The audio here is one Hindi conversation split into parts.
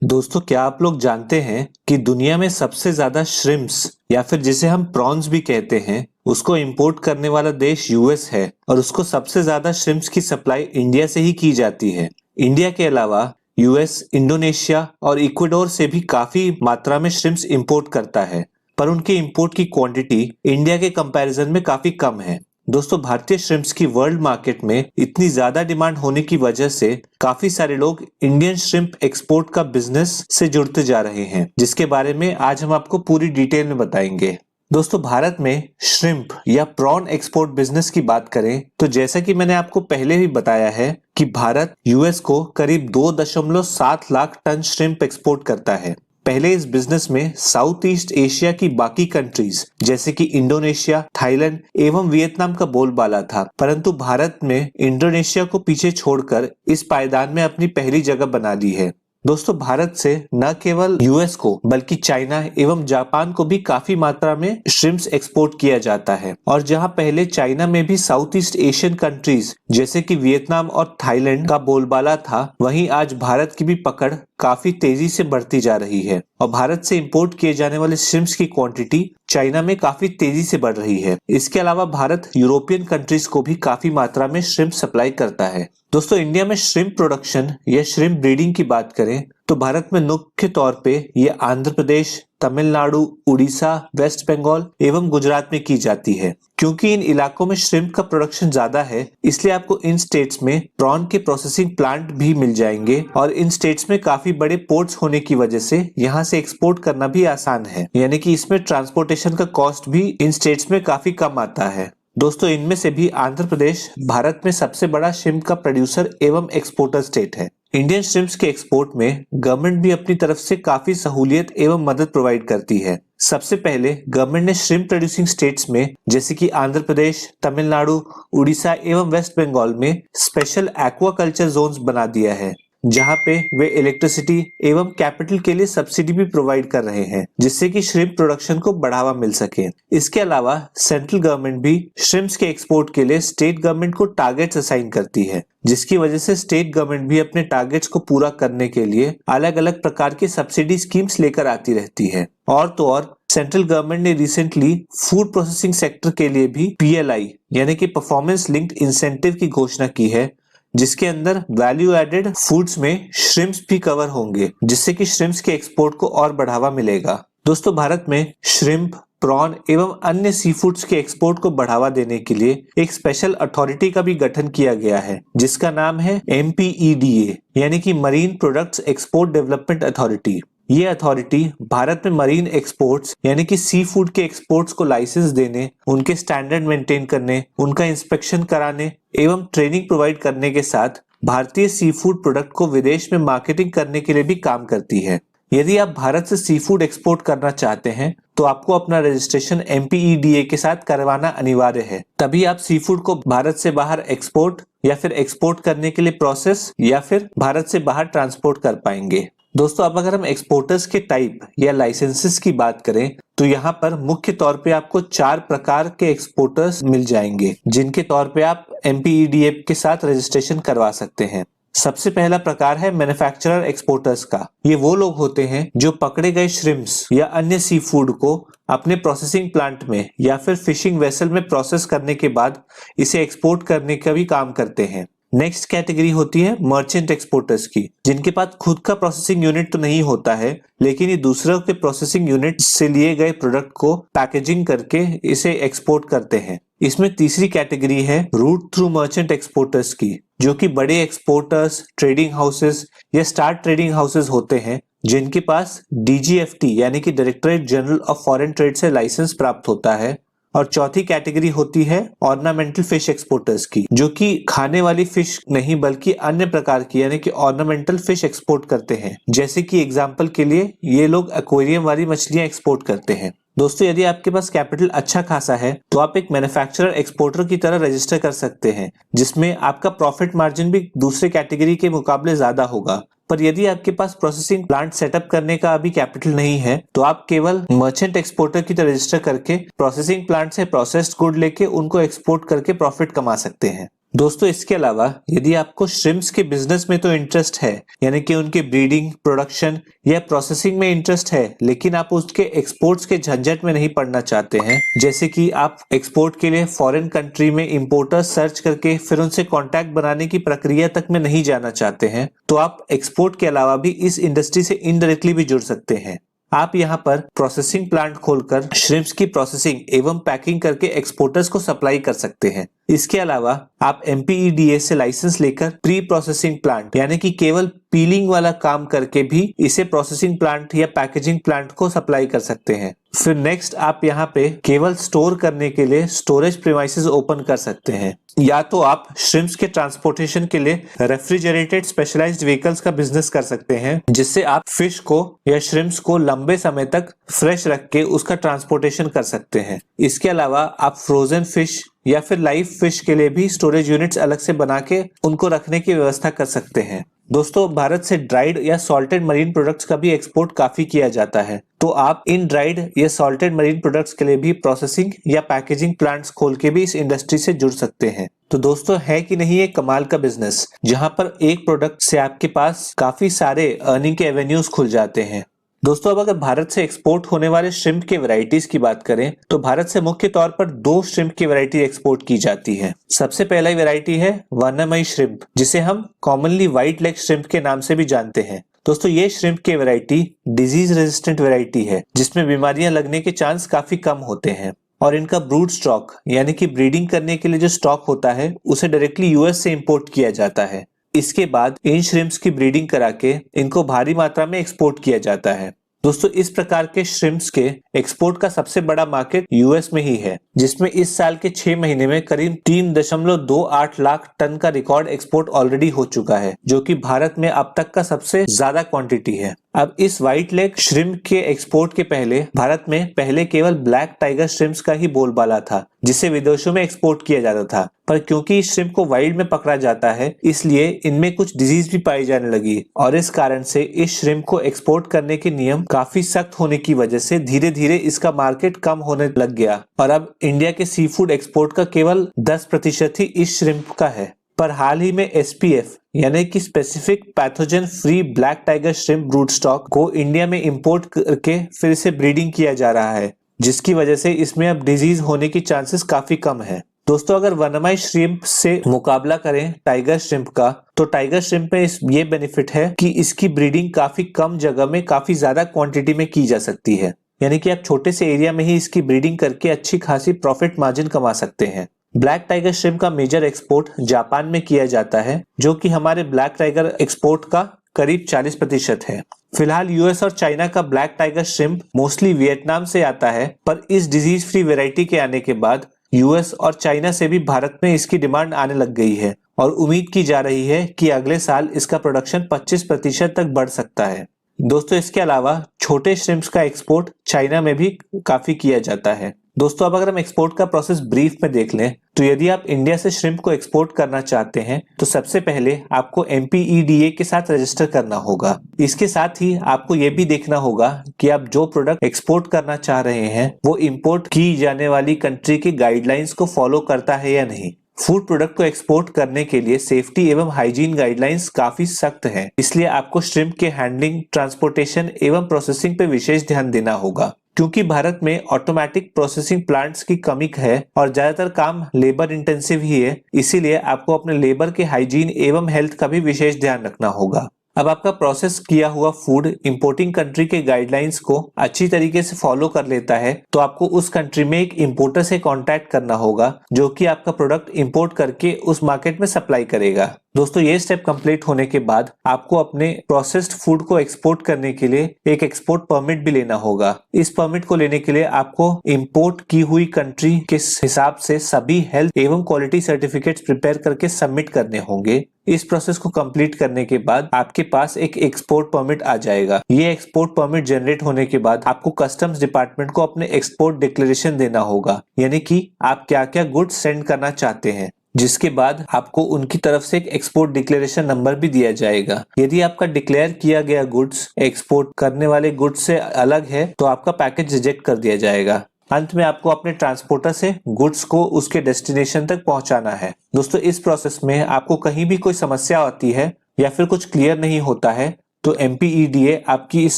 दोस्तों, क्या आप लोग जानते हैं कि दुनिया में सबसे ज्यादा श्रिम्प्स या फिर जिसे हम प्रॉन्स भी कहते हैं उसको इंपोर्ट करने वाला देश यूएस है और उसको सबसे ज्यादा श्रिम्प्स की सप्लाई इंडिया से ही की जाती है। इंडिया के अलावा यूएस, इंडोनेशिया और इक्वाडोर से भी काफी मात्रा में श्रिम्प्स इंपोर्ट करता है, पर उनके इंपोर्ट की क्वांटिटी इंडिया के कंपैरिजन में काफी कम है। दोस्तों, भारतीय श्रिम्प्स की वर्ल्ड मार्केट में इतनी ज्यादा डिमांड होने की वजह से काफी सारे लोग इंडियन श्रिम्प एक्सपोर्ट का बिजनेस से जुड़ते जा रहे हैं, जिसके बारे में आज हम आपको पूरी डिटेल में बताएंगे। दोस्तों, भारत में श्रिम्प या प्रॉन एक्सपोर्ट बिजनेस की बात करें तो जैसा कि मैंने आपको पहले भी बताया है कि भारत यूएस को करीब 2.7 लाख टन श्रिम्प एक्सपोर्ट करता है। पहले इस बिजनेस में साउथ ईस्ट एशिया की बाकी कंट्रीज जैसे कि इंडोनेशिया, थाईलैंड एवं वियतनाम का बोलबाला था, परंतु भारत में इंडोनेशिया को पीछे छोड़कर इस पायदान में अपनी पहली जगह बना ली है। दोस्तों, भारत से न केवल यूएस को बल्कि चाइना एवं जापान को भी काफी मात्रा में श्रिम्प्स एक्सपोर्ट किया जाता है, और जहां पहले चाइना में भी साउथ ईस्ट एशियन कंट्रीज जैसे कि वियतनाम और थाईलैंड का बोलबाला था, वहीं आज भारत की भी पकड़ काफी तेजी से बढ़ती जा रही है और भारत से इंपोर्ट किए जाने वाले श्रिम्प्स की क्वांटिटी चाइना में काफी तेजी से बढ़ रही है। इसके अलावा भारत यूरोपियन कंट्रीज को भी काफी मात्रा में श्रिम्प सप्लाई करता है। दोस्तों, इंडिया में श्रिम्प प्रोडक्शन या श्रिम्प ब्रीडिंग की बात करें तो भारत में मुख्य तौर पे ये आंध्र प्रदेश, तमिलनाडु, उड़ीसा, वेस्ट बंगाल एवं गुजरात में की जाती है। क्योंकि इन इलाकों में श्रिम्प का प्रोडक्शन ज्यादा है, इसलिए आपको इन स्टेट्स में प्रॉन के प्रोसेसिंग प्लांट भी मिल जाएंगे और इन स्टेट्स में काफी बड़े पोर्ट्स होने की वजह से यहाँ से एक्सपोर्ट करना भी आसान है, यानी कि इसमें ट्रांसपोर्टेशन का कॉस्ट भी इन स्टेट्स में काफी कम आता है। दोस्तों, इनमें से भी आंध्र प्रदेश भारत में सबसे बड़ा श्रिम्प का प्रोड्यूसर एवं एक्सपोर्टर स्टेट है। इंडियन श्रिम्प्स के एक्सपोर्ट में गवर्नमेंट भी अपनी तरफ से काफी सहूलियत एवं मदद प्रोवाइड करती है। सबसे पहले गवर्नमेंट ने श्रिम्प प्रोड्यूसिंग स्टेट्स में जैसे कि आंध्र प्रदेश, तमिलनाडु, उड़ीसा एवं वेस्ट बंगाल में स्पेशल एक्वाकल्चर जोन्स बना दिया है, जहां पे वे इलेक्ट्रिसिटी एवं कैपिटल के लिए सब्सिडी भी प्रोवाइड कर रहे हैं, जिससे कि श्रिम्प प्रोडक्शन को बढ़ावा मिल सके। इसके अलावा सेंट्रल गवर्नमेंट भी श्रिम्प्स के एक्सपोर्ट के लिए स्टेट गवर्नमेंट को टारगेट्स असाइन करती है, जिसकी वजह से स्टेट गवर्नमेंट भी अपने टारगेट्स को पूरा करने के लिए अलग अलग प्रकार की सब्सिडी स्कीम्स लेकर आती रहती है। और तो और सेंट्रल गवर्नमेंट ने रिसेंटली फूड प्रोसेसिंग सेक्टर के लिए भी PLI यानी कि परफॉर्मेंस लिंक्ड इंसेंटिव की घोषणा की है, जिसके अंदर वैल्यू एडेड फूड्स में श्रिम्प्स भी कवर होंगे, जिससे कि श्रिम्प्स के एक्सपोर्ट को और बढ़ावा मिलेगा। दोस्तों, भारत में श्रिम्प, प्रॉन एवं अन्य सी फूड्स के एक्सपोर्ट को बढ़ावा देने के लिए एक स्पेशल अथॉरिटी का भी गठन किया गया है, जिसका नाम है MPEDA यानी कि marine products export development authority. ये अथॉरिटी भारत में मरीन एक्सपोर्ट्स यानी कि सी फूड के एक्सपोर्ट्स को लाइसेंस देने, उनके स्टैंडर्ड मेंटेन करने, उनका इंस्पेक्शन कराने एवं ट्रेनिंग प्रोवाइड करने के साथ भारतीय सी फूड प्रोडक्ट को विदेश में मार्केटिंग करने के लिए भी काम करती है। यदि आप भारत से सी फूड एक्सपोर्ट करना चाहते हैं तो आपको अपना रजिस्ट्रेशन MPEDA के साथ करवाना अनिवार्य है, तभी आप सी फूड को भारत से बाहर एक्सपोर्ट या फिर एक्सपोर्ट करने के लिए प्रोसेस या फिर भारत से बाहर ट्रांसपोर्ट कर पाएंगे। दोस्तों, अब अगर हम एक्सपोर्टर्स के टाइप या लाइसेंसेस की बात करें तो यहाँ पर मुख्य तौर पे आपको 4 प्रकार के एक्सपोर्टर्स मिल जाएंगे, जिनके तौर पे आप MPEDA के साथ रजिस्ट्रेशन करवा सकते हैं। सबसे पहला प्रकार है मैन्युफैक्चरर एक्सपोर्टर्स का। ये वो लोग होते हैं जो पकड़े गए श्रिम्प्स या अन्य सी फूड को अपने प्रोसेसिंग प्लांट में या फिर फिशिंग वेसल में प्रोसेस करने के बाद इसे एक्सपोर्ट करने का भी काम करते हैं। नेक्स्ट कैटेगरी होती है मर्चेंट एक्सपोर्टर्स की, जिनके पास खुद का प्रोसेसिंग यूनिट तो नहीं होता है, लेकिन ये दूसरों के प्रोसेसिंग यूनिट से लिए गए प्रोडक्ट को पैकेजिंग करके इसे एक्सपोर्ट करते हैं। इसमें तीसरी कैटेगरी है रूट थ्रू मर्चेंट एक्सपोर्टर्स की, जो कि बड़े एक्सपोर्टर्स, ट्रेडिंग हाउसेस या स्टार ट्रेडिंग हाउसेस होते हैं, जिनके पास DGFT यानी कि directorate general of foreign trade से लाइसेंस प्राप्त होता है। और चौथी कैटेगरी होती है ऑर्नामेंटल फिश एक्सपोर्टर्स की, जो कि खाने वाली फिश नहीं बल्कि अन्य प्रकार की यानी कि ऑर्नामेंटल फिश एक्सपोर्ट करते हैं। जैसे कि एग्जांपल के लिए ये लोग एक्वेरियम वाली मछलियां एक्सपोर्ट करते हैं। दोस्तों, यदि आपके पास कैपिटल अच्छा खासा है तो आप एक मैन्युफैक्चरर एक्सपोर्टर की तरह रजिस्टर कर सकते हैं, जिसमें आपका प्रॉफिट मार्जिन भी दूसरे कैटेगरी के मुकाबले ज्यादा होगा। पर यदि आपके पास प्रोसेसिंग प्लांट सेटअप करने का अभी कैपिटल नहीं है तो आप केवल मर्चेंट एक्सपोर्टर की तरह रजिस्टर करके प्रोसेसिंग प्लांट से प्रोसेस्ड गुड लेके उनको एक्सपोर्ट करके प्रॉफिट कमा सकते हैं। दोस्तों इसके अलावा यदि आपको श्रिम्प्स के बिजनेस में तो इंटरेस्ट है, यानी कि उनके ब्रीडिंग, प्रोडक्शन या प्रोसेसिंग में इंटरेस्ट है, लेकिन आप उसके एक्सपोर्ट्स के झंझट में नहीं पड़ना चाहते हैं, जैसे कि आप एक्सपोर्ट के लिए फॉरेन कंट्री में इंपोर्टर्स सर्च करके फिर उनसे कॉन्टैक्ट बनाने की प्रक्रिया तक में नहीं जाना चाहते हैं, तो आप एक्सपोर्ट के अलावा भी इस इंडस्ट्री से इनडायरेक्टली भी जुड़ सकते हैं। आप यहाँ पर प्रोसेसिंग प्लांट खोलकर श्रिम्प्स की प्रोसेसिंग एवं पैकिंग करके एक्सपोर्टर्स को सप्लाई कर सकते हैं। इसके अलावा आप MPEDA से लाइसेंस लेकर प्री प्रोसेसिंग प्लांट यानी कि केवल पीलिंग वाला काम करके भी इसे प्रोसेसिंग प्लांट या पैकेजिंग प्लांट को सप्लाई कर सकते हैं। फिर नेक्स्ट आप यहाँ पे केवल स्टोर करने के लिए स्टोरेज प्रीमाइसेस ओपन कर सकते हैं, या तो आप श्रिम्प्स के ट्रांसपोर्टेशन के लिए रेफ्रिजरेटेड स्पेशलाइज्ड व्हीकल्स का बिजनेस कर सकते हैं, जिससे आप फिश को या श्रिम्प्स को लंबे समय तक फ्रेश रख के उसका ट्रांसपोर्टेशन कर सकते हैं। इसके अलावा आप फ्रोजन फिश या फिर लाइव फिश के लिए भी स्टोरेज यूनिट्स अलग से बना के उनको रखने की व्यवस्था कर सकते हैं। दोस्तों भारत से ड्राइड या सॉल्टेड मरीन प्रोडक्ट्स का भी एक्सपोर्ट काफी किया जाता है, तो आप इन ड्राइड या सॉल्टेड मरीन प्रोडक्ट्स के लिए भी प्रोसेसिंग या पैकेजिंग प्लांट्स खोल के भी इस इंडस्ट्री से जुड़ सकते हैं। तो दोस्तों है कि नहीं ये कमाल का बिजनेस, जहां पर एक प्रोडक्ट से आपके पास काफी सारे अर्निंग के एवेन्यूज खुल जाते हैं। दोस्तों अब अगर भारत से एक्सपोर्ट होने वाले श्रिम्प के वैरायटीज की बात करें तो भारत से मुख्य तौर पर 2 श्रिम्प की वैरायटी एक्सपोर्ट की जाती है। सबसे पहला वैरायटी है वर्णमयी श्रिम्प, जिसे हम कॉमनली व्हाइट लेग श्रिम्प के नाम से भी जानते हैं। दोस्तों ये श्रिम्प की वैरायटी डिजीज रेजिस्टेंट वैरायटी है, जिसमें बीमारियां लगने के चांस काफी कम होते हैं, और इनका ब्रूड स्टॉक यानी कि ब्रीडिंग करने के लिए जो स्टॉक होता है उसे डायरेक्टली यूएस से इंपोर्ट किया जाता है। इसके बाद इन श्रिम्प्स की ब्रीडिंग करा के इनको भारी मात्रा में एक्सपोर्ट किया जाता है। दोस्तों इस प्रकार के श्रिम्प्स के एक्सपोर्ट का सबसे बड़ा मार्केट यूएस में ही है, जिसमें इस साल के 6 महीने में करीब 3.28 लाख टन का रिकॉर्ड एक्सपोर्ट ऑलरेडी हो चुका है, जो कि भारत में अब तक का सबसे ज्यादा क्वांटिटी है। अब इस व्हाइट लेग श्रिम्प के एक्सपोर्ट के पहले भारत में पहले केवल ब्लैक टाइगर श्रिम्प्स का ही बोलबाला था, जिसे विदेशों में एक्सपोर्ट किया जाता था, पर क्योंकि इस श्रिम्प को वाइल्ड में पकड़ा जाता है इसलिए इनमें कुछ डिजीज भी पाई जाने लगी, और इस कारण से इस श्रिम्प को एक्सपोर्ट करने के नियम काफी सख्त होने की वजह से धीरे धीरे इसका मार्केट कम होने लग गया, और अब इंडिया के सी फूड एक्सपोर्ट का केवल 10% ही इस श्रिम्प का है। पर हाल ही में SPF यानी कि specific pathogen free black tiger shrimp brood stock को इंडिया में इंपोर्ट करके फिर से ब्रीडिंग किया जा रहा है, जिसकी वजह से इसमें अब डिजीज होने की चांसेस काफी कम है। दोस्तों अगर वर्णमयी श्रिम्प से मुकाबला करें टाइगर श्रिम्प का, तो टाइगर श्रिम्प में ये बेनिफिट है कि इसकी ब्रीडिंग काफी कम जगह में काफी ज्यादा क्वांटिटी में की जा सकती है, यानी कि आप छोटे से एरिया में ही इसकी ब्रीडिंग करके अच्छी खासी प्रॉफिट मार्जिन कमा सकते हैं। ब्लैक टाइगर श्रिम्प का मेजर एक्सपोर्ट जापान में किया जाता है, जो कि हमारे ब्लैक टाइगर एक्सपोर्ट का करीब 40% है। फिलहाल यूएस और चाइना का black tiger shrimp mostly Vietnam से आता है, पर इस डिजीज फ्री वेराइटी के आने के बाद यूएस और चाइना से भी भारत में इसकी डिमांड आने लग गई है, और उम्मीद की जा रही है कि अगले साल इसका प्रोडक्शन 25% तक बढ़ सकता है। दोस्तों इसके अलावा छोटे श्रिम्प्स का एक्सपोर्ट चाइना में भी काफी किया जाता है। दोस्तों अब अगर हम एक्सपोर्ट का प्रोसेस ब्रीफ में देख लें, तो यदि आप इंडिया से श्रिम्प को एक्सपोर्ट करना चाहते हैं तो सबसे पहले आपको MPEDA के साथ रजिस्टर करना होगा। इसके साथ ही आपको ये भी देखना होगा कि आप जो प्रोडक्ट एक्सपोर्ट करना चाह रहे हैं वो इंपोर्ट की जाने वाली कंट्री की गाइडलाइंस को फॉलो करता है या नहीं। फूड प्रोडक्ट को एक्सपोर्ट करने के लिए सेफ्टी एवं हाइजीन गाइडलाइंस काफी सख्त हैं, इसलिए आपको श्रिम्प के हैंडलिंग, ट्रांसपोर्टेशन एवं प्रोसेसिंग पे विशेष ध्यान देना होगा। क्योंकि भारत में ऑटोमेटिक प्रोसेसिंग प्लांट्स की कमी है और ज्यादातर काम लेबर इंटेंसिव ही है, इसीलिए आपको अपने लेबर के हाइजीन एवं हेल्थ का भी विशेष ध्यान रखना होगा। अब आपका प्रोसेस किया हुआ फूड इंपोर्टिंग कंट्री के गाइडलाइंस को अच्छी तरीके से फॉलो कर लेता है, तो आपको उस कंट्री में एक इंपोर्टर से कांटेक्ट करना होगा, जो कि आपका प्रोडक्ट इंपोर्ट करके उस मार्केट में सप्लाई करेगा। दोस्तों ये स्टेप कंप्लीट होने के बाद आपको अपने प्रोसेस्ड फूड को एक्सपोर्ट करने के लिए एक एक्सपोर्ट परमिट भी लेना होगा। इस परमिट को लेने के लिए आपको इंपोर्ट की हुई कंट्री के हिसाब से सभी हेल्थ एवं क्वालिटी सर्टिफिकेट्स प्रिपेयर करके सबमिट करने होंगे। इस प्रोसेस को कंप्लीट करने के बाद आपके पास एक एक्सपोर्ट परमिट आ जाएगा। ये एक्सपोर्ट परमिट जनरेट होने के बाद आपको कस्टम्स डिपार्टमेंट को अपने एक्सपोर्ट डिक्लेरेशन देना होगा, यानी कि आप क्या क्या गुड्स सेंड करना चाहते हैं, जिसके बाद आपको उनकी तरफ से एक एक्सपोर्ट डिक्लेरेशन नंबर भी दिया जाएगा। यदि आपका डिक्लेयर किया गया गुड्स एक्सपोर्ट करने वाले गुड्स से अलग है तो आपका पैकेज रिजेक्ट कर दिया जाएगा। अंत में आपको अपने ट्रांसपोर्टर से गुड्स को उसके डेस्टिनेशन तक पहुंचाना है। दोस्तों इस प्रोसेस में आपको कहीं भी कोई समस्या आती है या फिर कुछ क्लियर नहीं होता है तो MPEDA आपकी इस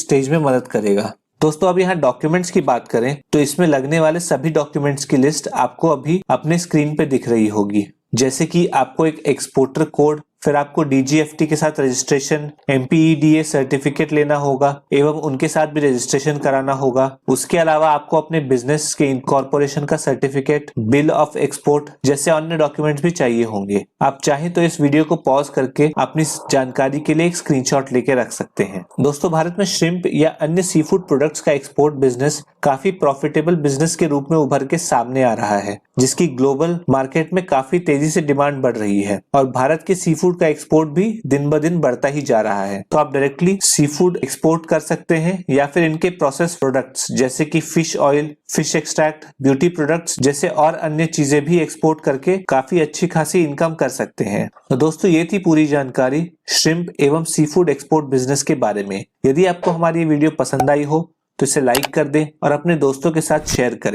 स्टेज में मदद करेगा। दोस्तों अब यहाँ डॉक्यूमेंट्स की बात करें तो इसमें लगने वाले सभी डॉक्यूमेंट्स की लिस्ट आपको अभी अपने स्क्रीन पे दिख रही होगी, जैसे कि आपको एक एक्सपोर्टर कोड, फिर आपको DGFT के साथ रजिस्ट्रेशन, MPEDA सर्टिफिकेट लेना होगा एवं उनके साथ भी रजिस्ट्रेशन कराना होगा। उसके अलावा आपको अपने बिजनेस के इनकॉर्पोरेशन का सर्टिफिकेट, बिल ऑफ एक्सपोर्ट जैसे अन्य डॉक्यूमेंट्स भी चाहिए होंगे। आप चाहे तो इस वीडियो को पॉज करके अपनी जानकारी के लिए एक स्क्रीनशॉट लेके रख सकते हैं। दोस्तों भारत में श्रिम्प या अन्य सी फूड प्रोडक्ट्स का एक्सपोर्ट बिजनेस काफी प्रॉफिटेबल बिजनेस के रूप में उभर के सामने आ रहा है, जिसकी ग्लोबल मार्केट में काफी तेजी से डिमांड बढ़ रही है और भारत के सी फूड का एक्सपोर्ट भी दिन ब दिन बढ़ता ही जा रहा है। तो आप डायरेक्टली सी फूड एक्सपोर्ट कर सकते हैं या फिर इनके प्रोसेस प्रोडक्ट्स जैसे कि fish oil, fish extract, beauty products जैसे और अन्य चीजें भी एक्सपोर्ट करके काफी अच्छी खासी इनकम कर सकते हैं। तो दोस्तों ये थी पूरी जानकारी श्रिम्प एवं सी फूड एक्सपोर्ट बिजनेस के बारे में। यदि आपको हमारी ये वीडियो पसंद आई हो तो इसे लाइक कर दें और अपने दोस्तों के साथ शेयर करें।